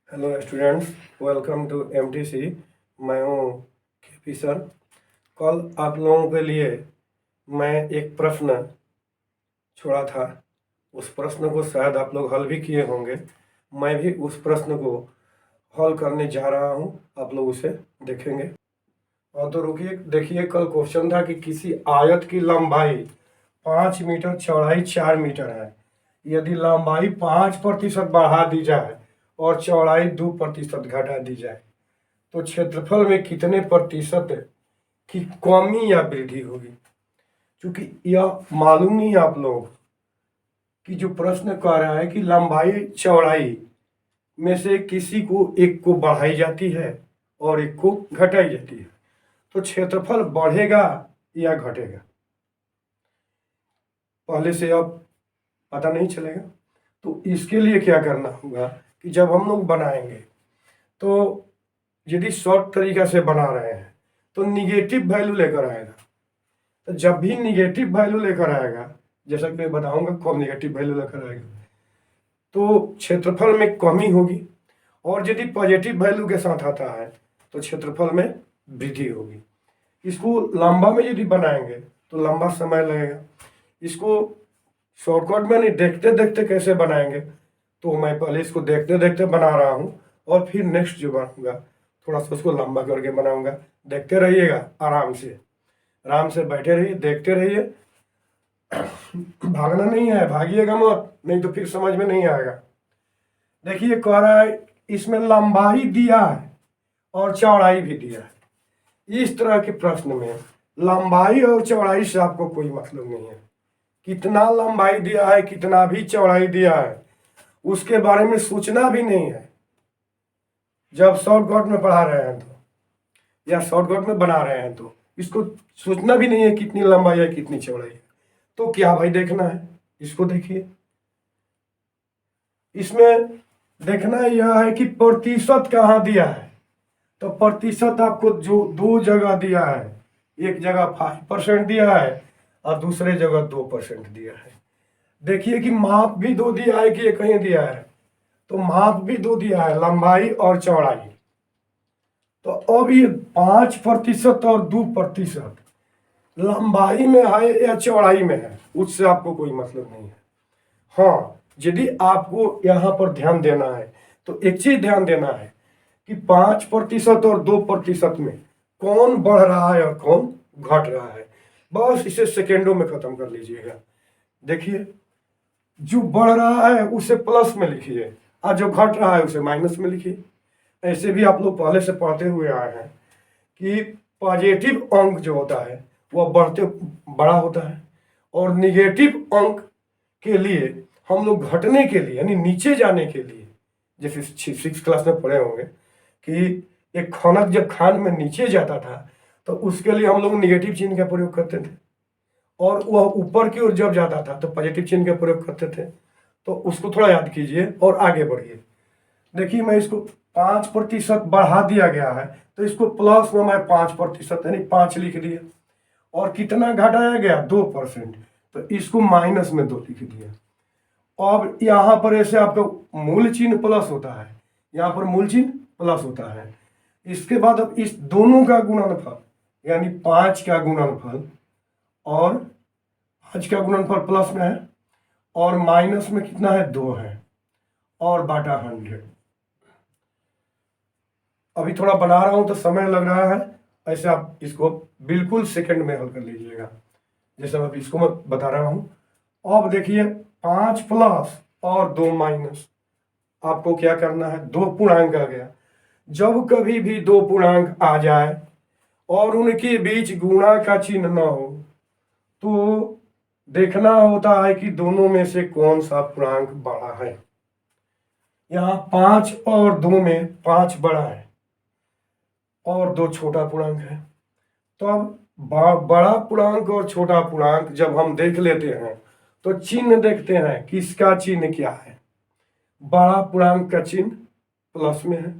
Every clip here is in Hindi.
Hello students, welcome to MTC. मैं हूँ केपी सर। कल आप लोगों के लिए मैं एक प्रश्न छोड़ा था। उस प्रश्न को शायद आप लोग हल भी किए होंगे। मैं भी उस प्रश्न को हल करने जा रहा हूँ, आप लोग उसे देखेंगे। और तो रुकिए, देखिए कल क्वेश्चन था कि किसी आयत की लंबाई 5 मीटर, चौड़ाई 4 मीटर है। यदि लंबाई 5% बढ़ा दी जाए और चौड़ाई 2% घटा दी जाए तो क्षेत्रफल में कितने प्रतिशत की कमी या वृद्धि होगी। क्योंकि यह मालूम नहीं है आप लोग कि जो प्रश्न कह रहा है कि लंबाई चौड़ाई में से किसी को एक को बढ़ाई जाती है और एक को घटाई जाती है, तो क्षेत्रफल बढ़ेगा या घटेगा, पहले से अब पता नहीं चलेगा। तो इसके लिए क्या करना होगा कि जब हम लोग बनाएंगे तो यदि शॉर्ट तरीका से बना रहे हैं तो निगेटिव वैल्यू लेकर आएगा। तो जब भी निगेटिव वैल्यू लेकर आएगा, जैसा कि मैं बताऊंगा कब निगेटिव वैल्यू लेकर आएगा, तो क्षेत्रफल में कमी होगी। और यदि पॉजिटिव वैल्यू के साथ आता है तो क्षेत्रफल में वृद्धि होगी। इसको लंबा में यदि बनाएंगे तो लंबा समय लगेगा। इसको शॉर्टकट में नहीं, देखते देखते कैसे बनाएंगे, तो मैं पहले इसको देखते देखते बना रहा हूँ और फिर नेक्स्ट जो बनाऊंगा थोड़ा सा उसको लंबा करके बनाऊंगा। देखते रहिएगा, आराम से बैठे रहिए, देखते रहिए। भागना नहीं है, भागिएगा मत, नहीं तो फिर समझ में नहीं आएगा। देखिए कह रहा है इसमें लंबाई दिया है और चौड़ाई भी दिया है। इस तरह के प्रश्न में लंबाई और चौड़ाई से आपको कोई मतलब नहीं है। कितना लंबाई दिया है, कितना भी चौड़ाई दिया है, उसके बारे में सोचना भी नहीं है। जब शॉर्टकट में पढ़ा रहे हैं तो या शॉर्टकट में बना रहे हैं तो इसको सोचना भी नहीं है कितनी लंबाई है कितनी चौड़ाई है। तो क्या भाई देखना है, इसको देखिए। इसमें देखना यह है कि प्रतिशत कहाँ दिया है। तो प्रतिशत आपको जो दो जगह दिया है, एक जगह 5% दिया है और दूसरे जगह 2% दिया है। देखिए कि माप भी दो दिया है कि एक कहीं दिया है, तो माप भी दो दिया है, लंबाई और चौड़ाई। तो अब ये 5% और 2% लंबाई में है या चौड़ाई में है, उससे आपको कोई मतलब नहीं है। हाँ, यदि आपको यहाँ पर ध्यान देना है तो एक चीज ध्यान देना है कि 5% और 2% में कौन बढ़ रहा है और कौन घट रहा है। बस इसे सेकेंडों में खत्म कर लीजिएगा। देखिए, जो बढ़ रहा है उसे प्लस में लिखिए और जो घट रहा है उसे माइनस में लिखिए। ऐसे भी आप लोग पहले से पढ़ते हुए आए हैं कि पॉजिटिव अंक जो होता है वह बड़ा होता है, और निगेटिव अंक के लिए हम लोग घटने के लिए यानी नीचे जाने के लिए, जैसे 6 क्लास में पढ़े होंगे कि एक खनक जब खान में नीचे जाता था तो उसके लिए हम लोग निगेटिव चिन्ह का प्रयोग करते थे, और वह ऊपर की ओर जब जाता था तो पॉजिटिव चिन्ह का प्रयोग करते थे। तो उसको थोड़ा याद कीजिए और आगे बढ़िए। देखिए, मैं इसको 5% बढ़ा दिया गया है तो इसको प्लस में मैं 5% यानी 5 लिख दिया, और कितना घटाया गया 2%, तो इसको माइनस में 2 लिख दिया। अब यहाँ पर ऐसे आपका मूल चिन्ह प्लस होता है, यहाँ पर मूल चिन्ह प्लस होता है। इसके बाद अब इस दोनों का गुणनफल यानी 5 का गुणनफल, और 5 का गुणनफल प्लस में है और माइनस में कितना है 2 है, और बाटा 100। अभी थोड़ा बना रहा हूं तो समय लग रहा है, ऐसे आप इसको बिल्कुल सेकंड में हल कर लीजिएगा जैसे मैं इसको मैं बता रहा हूं। अब देखिए 5 प्लस और 2 माइनस, आपको क्या करना है, दो पूर्णांक आ गया। जब कभी भी दो पूर्णांक आ जाए और उनके बीच गुणा का चिन्ह न हो तो देखना होता है कि दोनों में से कौन सा पूर्णांक बड़ा है। यहाँ 5 और 2 में 5 बड़ा है और 2 छोटा पूर्णांक है। तो अब बड़ा पूर्णांक और छोटा पूर्णांक जब हम देख लेते हैं तो चिन्ह देखते हैं किसका चिन्ह क्या है। बड़ा पूर्णांक का चिन्ह प्लस में है।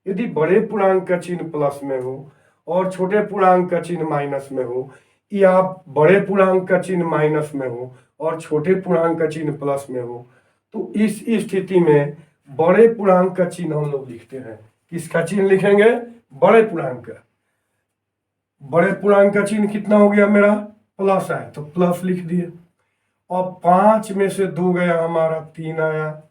यदि बड़े पूर्णांक का चिन्ह प्लस में हो और छोटे पूर्णांक का चिन्ह माइनस में हो, या बड़े पूर्णांक का चिन्ह माइनस में हो और छोटे पूर्णांक का चिन्ह प्लस में हो, तो इस स्थिति में बड़े पूर्णांक का चिन्ह हम लोग लिखते हैं। किसका चिन्ह लिखेंगे? बड़े पूर्णांक का। बड़े पूर्णांक का चिन्ह कितना हो गया मेरा? प्लस है, तो प्लस लिख दिए। अब 5 में से 2 गया हमारा, 3 आया।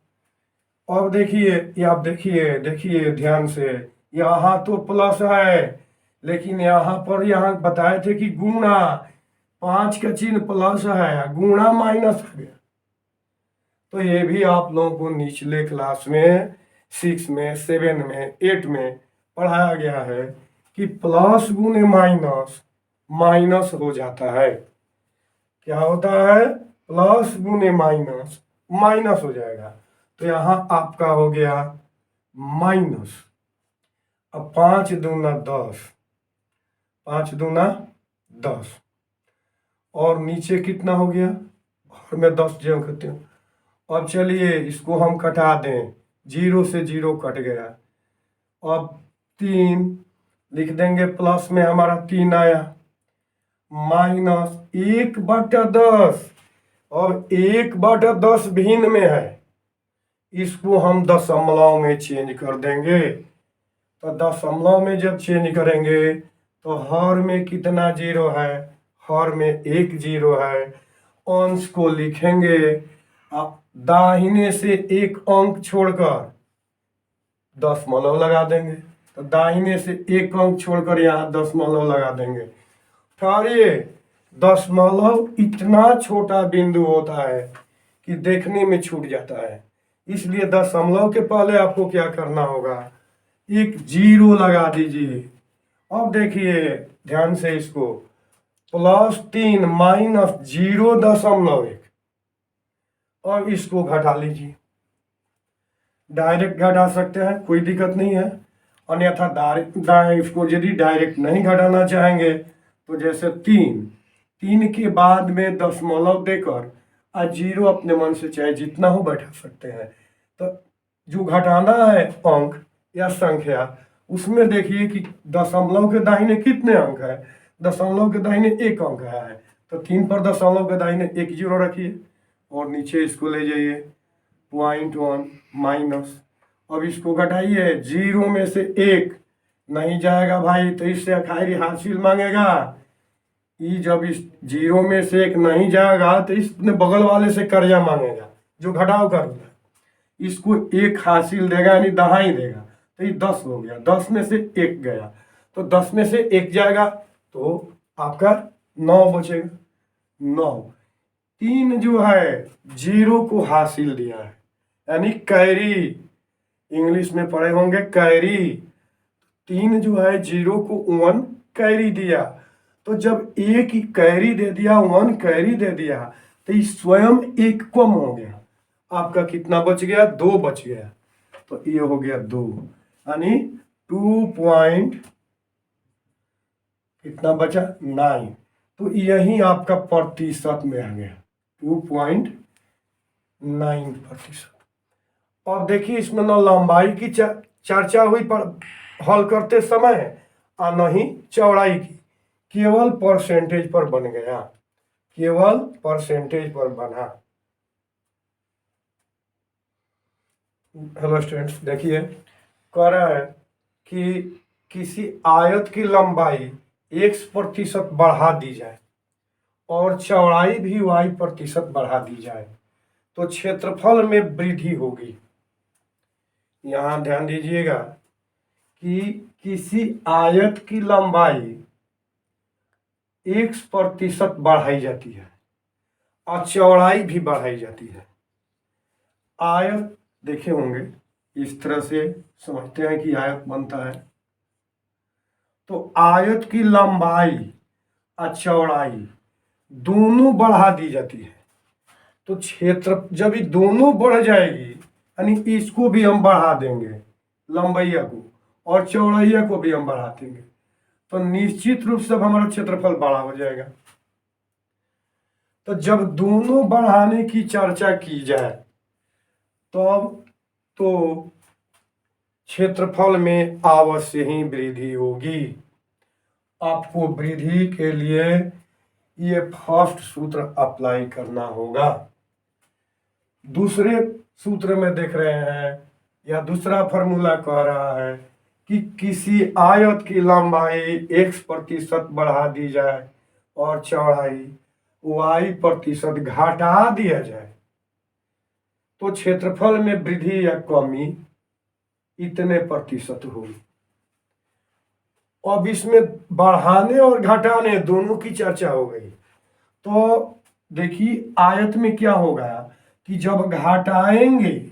अब देखिए, ये आप देखिए देखिए ध्यान से, यहाँ तो प्लस है, लेकिन यहाँ पर यहाँ बताए थे कि गुणा, 5 का चिन्ह प्लस है, गुणा माइनस आ गया। तो ये भी आप लोगों को निचले क्लास में 6 में 7 में 8 में पढ़ाया गया है कि प्लस गुने माइनस माइनस हो जाता है। क्या होता है? प्लस गुने माइनस माइनस हो जाएगा। तो यहाँ आपका हो गया माइनस। अब 5 दूना 10, 5 दूना 10, और नीचे कितना हो गया? और मैं 10 जो करती हूँ। अब चलिए इसको हम कटा दें, 0 से 0 कट गया। अब 3 लिख देंगे, प्लस में हमारा 3 आया, माइनस 1/10। अब 1/10 भिन्न में है, इसको हम दशमलव में चेंज कर देंगे। तो दशमलव में जब चेंज करेंगे तो हर में कितना 0 है? हर में 1 0 है। अंश को लिखेंगे, आप दाहिने से एक अंक छोड़कर दशमलव लगा देंगे। तो दाहिने से एक अंक छोड़कर यहाँ दशमलव लगा देंगे। फिर ये दशमलव इतना छोटा बिंदु होता है कि देखने में छूट जाता है, इसलिए दशमलव के पहले आपको क्या करना होगा? एक 0 लगा दीजिए। अब देखिए ध्यान से इसको, +3 माइनस 0.1, और इसको घटा लीजिए। डायरेक्ट घटा सकते हैं, कोई दिक्कत नहीं है। अन्यथा इसको यदि डायरेक्ट नहीं घटाना चाहेंगे तो जैसे 3 के बाद में दशमलव देकर 0 अपने मन से चाहे जितना हो बैठा सकते हैं। तो जो घटाना है अंक या संख्या, उसमें देखिए कि दशमलव के दाहिने कितने अंक है? दशमलव के दाहिने 1 अंक आया है, तो 3 पर दशमलव के दाहिने 1 0 रखिए और नीचे इसको ले जाइए 0.1 माइनस। अब इसको घटाइए, 0 में से 1 नहीं जाएगा भाई, तो इससे आखिरी हासिल मांगेगा। ये जब इस 0 में से 1 नहीं जाएगा तो इसने बगल वाले से कर्जा मांगेगा, जो घटाव कर रहा है। इसको 1 हासिल देगा, यानी दहाई देगा, तो ये 10 हो गया। 10 में से 1 गया, तो 10 में से 1 जाएगा तो आपका 9 बचेगा। 9, 3 जो है 0 को हासिल दिया है, यानी कैरी, इंग्लिश में पढ़े होंगे कैरी। 3 जो है 0 को 1 कैरी दिया। तो जब 1 कैरी दे दिया, 1 कैरी दे दिया, तो ये स्वयं 1 कम हो गया। आपका कितना बच गया? 2 बच गया। तो ये हो गया 2, यानी 2 पॉइंट कितना बचा? 9। तो यही आपका प्रतिशत में आ गया, 2.9%। और देखिए इसमें न लंबाई की चर्चा हुई पर हल करते समय, और नहीं चौड़ाई की, केवल परसेंटेज पर बन गया, केवल परसेंटेज पर बना। हेलो स्टूडेंट्स, देखिए कह रहा है कि किसी आयत की लंबाई x% बढ़ा दी जाए और चौड़ाई भी y% बढ़ा दी जाए तो क्षेत्रफल में वृद्धि होगी। यहाँ ध्यान दीजिएगा कि किसी आयत की लंबाई x% बढ़ाई जाती है और चौड़ाई भी बढ़ाई जाती है। आयत देखे होंगे, इस तरह से समझते हैं कि आयत बनता है। तो आयत की लंबाई और चौड़ाई दोनों बढ़ा दी जाती है। तो क्षेत्र जब ये दोनों बढ़ जाएगी, यानी इसको भी हम बढ़ा देंगे, लंबाइया को, और चौड़ाइया को भी हम बढ़ा देंगे, तो निश्चित रूप से हमारा क्षेत्रफल बड़ा हो जाएगा। तो जब दोनों बढ़ाने की चर्चा की जाए तो क्षेत्रफल में अवश्य ही वृद्धि होगी। आपको वृद्धि के लिए ये फर्स्ट सूत्र अप्लाई करना होगा। दूसरे सूत्र में देख रहे हैं या दूसरा फॉर्मूला कह रहा है कि किसी आयत की लंबाई x% बढ़ा दी जाए और चौड़ाई y% घटा दिया जाए तो क्षेत्रफल में वृद्धि या कमी इतने प्रतिशत होगी। अब इसमें बढ़ाने और घटाने दोनों की चर्चा हो गई। तो देखिए आयत में क्या होगा कि जब घटाएंगे,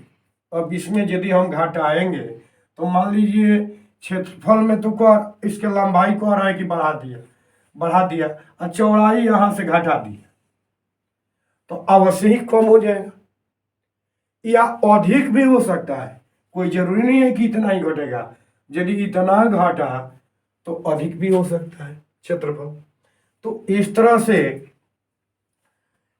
अब इसमें यदि हम घटाएंगे तो मान लीजिए क्षेत्रफल में तो इसके लंबाई को आ रहा है कि बढ़ा दिया और चौड़ाई यहां से घटा दिया तो अवश्य ही कम हो जाएगा या अधिक भी हो सकता है। कोई जरूरी नहीं है कि इतना ही घटेगा, यदि इतना घटा तो अधिक भी हो सकता है क्षेत्रफल। तो इस तरह से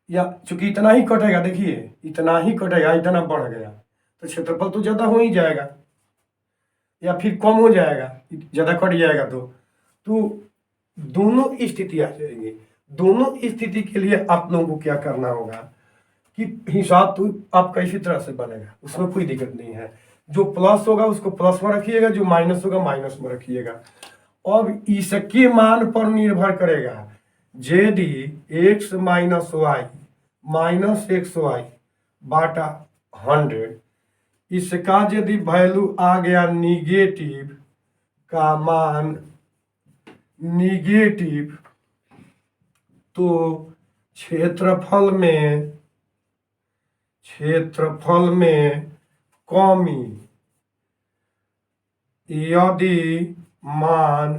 या चूंकि इतना ही कटेगा, देखिए इतना ही कटेगा, इतना बढ़ गया तो क्षेत्रफल तो ज्यादा हो ही जाएगा या फिर कम हो जाएगा, ज्यादा कट जाएगा तो दोनों स्थिति आ जाएंगी। दोनों स्थिति के लिए आप लोगों को क्या करना होगा कि हिसाब तो आपका इसी तरह से बनेगा, उसमें कोई दिक्कत नहीं है। जो प्लस होगा उसको प्लस में रखिएगा, जो माइनस होगा माइनस में रखिएगा। अब इसके मान पर निर्भर करेगा, यदि x minus Y minus X Y बाटा 100 इसका यदि वैल्यू आ गया निगेटिव का मान निगेटिव तो क्षेत्रफल में कमी, यदि मान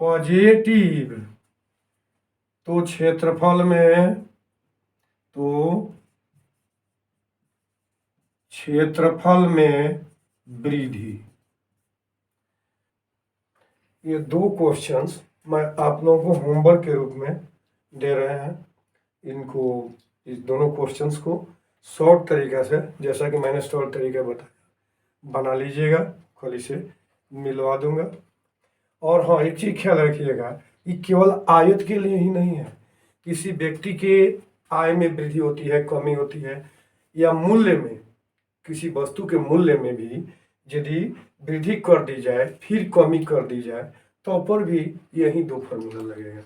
पॉजिटिव तो क्षेत्रफल में वृद्धि। ये दो क्वेश्चंस मैं आप लोगों को होमवर्क के रूप में दे रहे हैं। इस दोनों क्वेश्चंस को शॉर्ट तरीका से, जैसा कि मैंने शॉर्ट तरीका बताया, बना लीजिएगा। कल इसे मिलवा दूंगा। और हाँ, एक चीज ख्याल रखिएगा, ये केवल आयत के लिए ही नहीं है। किसी व्यक्ति के आय में वृद्धि होती है, कमी होती है, या मूल्य में, किसी वस्तु के मूल्य में भी यदि वृद्धि कर दी जाए फिर कमी कर दी जाए तो पर भी यही दो फॉर्मूला लगेगा।